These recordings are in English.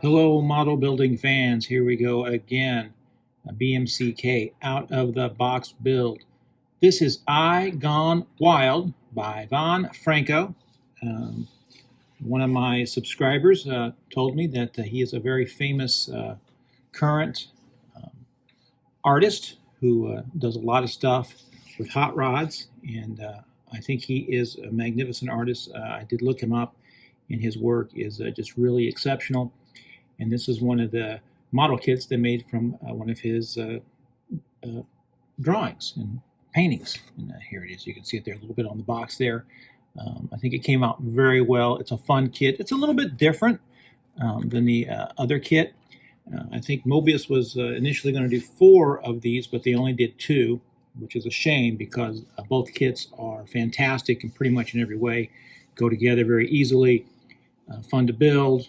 Hello, model building fans. Here we go again. A BMCK out of the box build. This is I Gone Wild by Von Franco. One of my subscribers told me that he is a very famous current artist who does a lot of stuff with hot rods, and I think he is a magnificent artist. I did look him up, and his work is just really exceptional. And this is one of the model kits they made from one of his drawings and paintings. And here it is. You can see it there a little bit on the box there. I think it came out very well. It's a fun kit. It's a little bit different than the other kit. I think MOEBIUS was initially going to do 4 of these, but they only did 2, which is a shame because both kits are fantastic and pretty much in every way go together very easily, fun to build,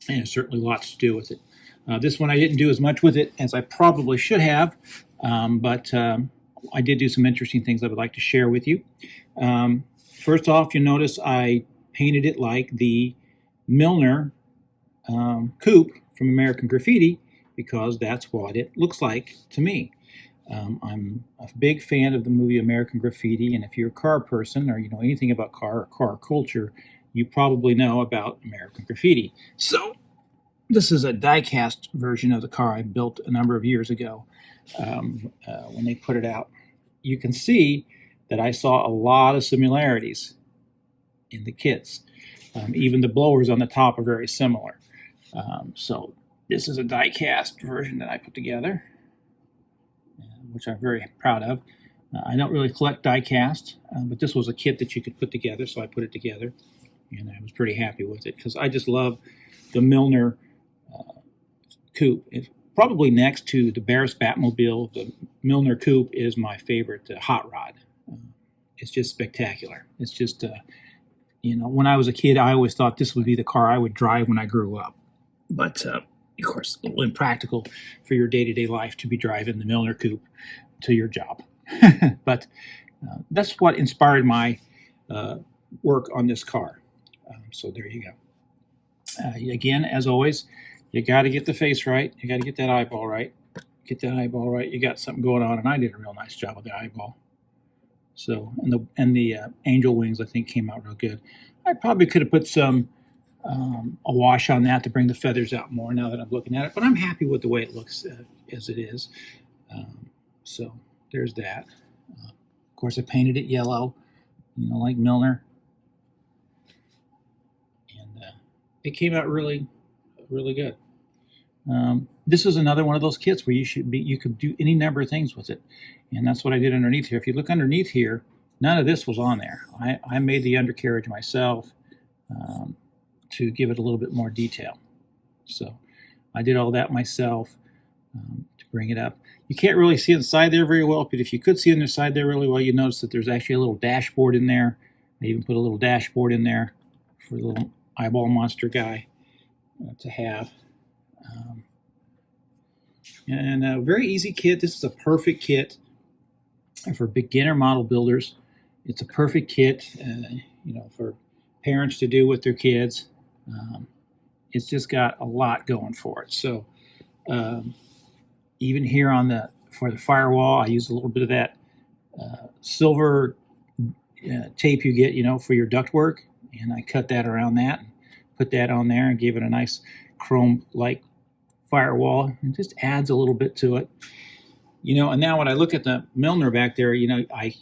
and certainly lots to do with it. This one I didn't do as much with it as I probably should have, but I did do some interesting things I would like to share with you. First off, you'll notice I painted it like the Milner coupe from American Graffiti because that's what it looks like to me. I'm a big fan of the movie American Graffiti, and if you're a car person or you know anything about car or car culture, you probably know about American Graffiti. So this is a die-cast version of the car I built a number of years ago when they put it out. You can see that I saw a lot of similarities in the kits. Even the blowers on the top are very similar. So this is a die-cast version that I put together, which I'm very proud of. I don't really collect die-cast, but this was a kit that you could put together, so I put it together, and I was pretty happy with it because I just love the Milner coupe. It's probably next to the Barris Batmobile. The Milner coupe is my favorite hot rod. It's just spectacular. It's just, you know, when I was a kid, I always thought this would be the car I would drive when I grew up. But, of course, a little impractical for your day-to-day life to be driving the Milner coupe to your job. But that's what inspired my work on this car. So there you go. Again, as always, you got to get the face right. You got to get that eyeball right. Get that eyeball right. You got something going on, and I did a real nice job with the eyeball. So, and the angel wings, I think, came out real good. I probably could have put some a wash on that to bring the feathers out more now that I'm looking at it, but I'm happy with the way it looks as it is. So there's that. Of course, I painted it yellow, you know, like Milner. And it came out really, really good. This is another one of those kits where you could do any number of things with it, and that's what I did underneath here. If you look underneath here, none of this was on there. I made the undercarriage myself to give it a little bit more detail. So I did all that myself to bring it up. You can't really see inside there very well, but if you could see inside there really well, you notice that there's actually a little dashboard in there. I even put a little dashboard in there for the little eyeball monster guy to have. And a very easy kit. This is a perfect kit for beginner model builders. It's a perfect kit, you know, for parents to do with their kids. It's just got a lot going for it. So even here on for the firewall, I use a little bit of that silver tape you get, you know, for your ductwork, and I cut that around that and put that on there and gave it a nice chrome-like firewall. It just adds a little bit to it, you know. And now when I look at the Milner back there, you know, I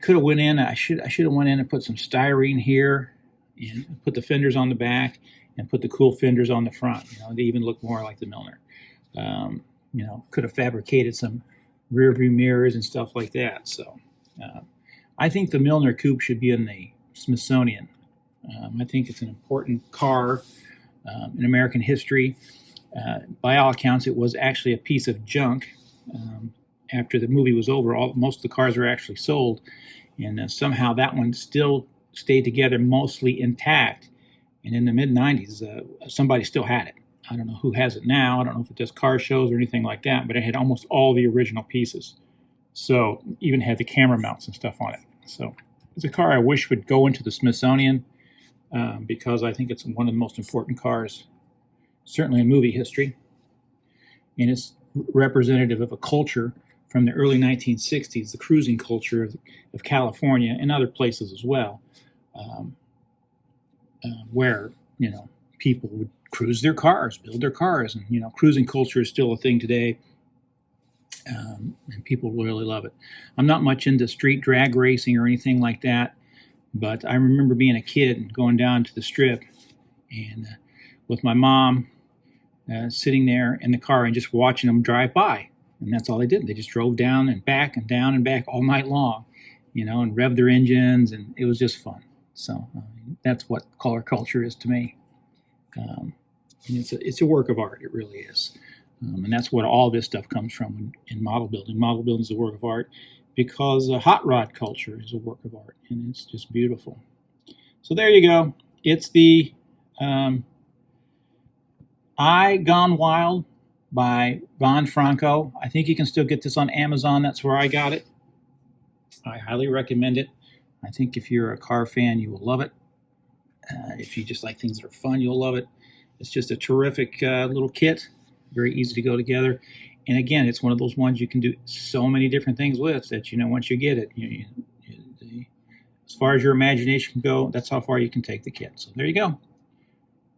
could have went in. I should have went in and put some styrene here and put the fenders on the back and put the cool fenders on the front. You know, they even look more like the Milner. You know, could have fabricated some rear view mirrors and stuff like that. So I think the Milner coupe should be in the Smithsonian. I think it's an important car in American history. By all accounts, it was actually a piece of junk. After the movie was over, most of the cars were actually sold, and somehow that one still stayed together mostly intact. And in the mid-90s, somebody still had it. I don't know who has it now. I don't know if it does car shows or anything like that, but it had almost all the original pieces. So even had the camera mounts and stuff on it. So it's a car I wish would go into the Smithsonian. because I think it's one of the most important cars, certainly in movie history. And it's representative of a culture from the early 1960s, the cruising culture of California and other places as well, where, you know, people would cruise their cars, build their cars. And, you know, cruising culture is still a thing today, and people really love it. I'm not much into street drag racing or anything like that, but I remember being a kid and going down to the Strip and with my mom sitting there in the car and just watching them drive by. And that's all they did. They just drove down and back and down and back all night long, you know, and revved their engines, and it was just fun. So that's what car culture is to me. It's a work of art. It really is. And that's what all this stuff comes from in model building. Model building is a work of art because hot rod culture is a work of art, and it's just beautiful. So there you go. It's the I Gone Wild by Von Franco. I think you can still get this on Amazon. That's where I got it. I highly recommend it. I think if you're a car fan, you will love it. If you just like things that are fun, you'll love it. It's just a terrific little kit, very easy to go together. And again, it's one of those ones you can do so many different things with that, you know, once you get it, as far as your imagination can go, that's how far you can take the kit. So there you go.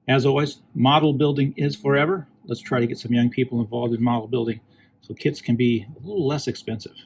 As always, model building is forever. Let's try to get some young people involved in model building so kits can be a little less expensive.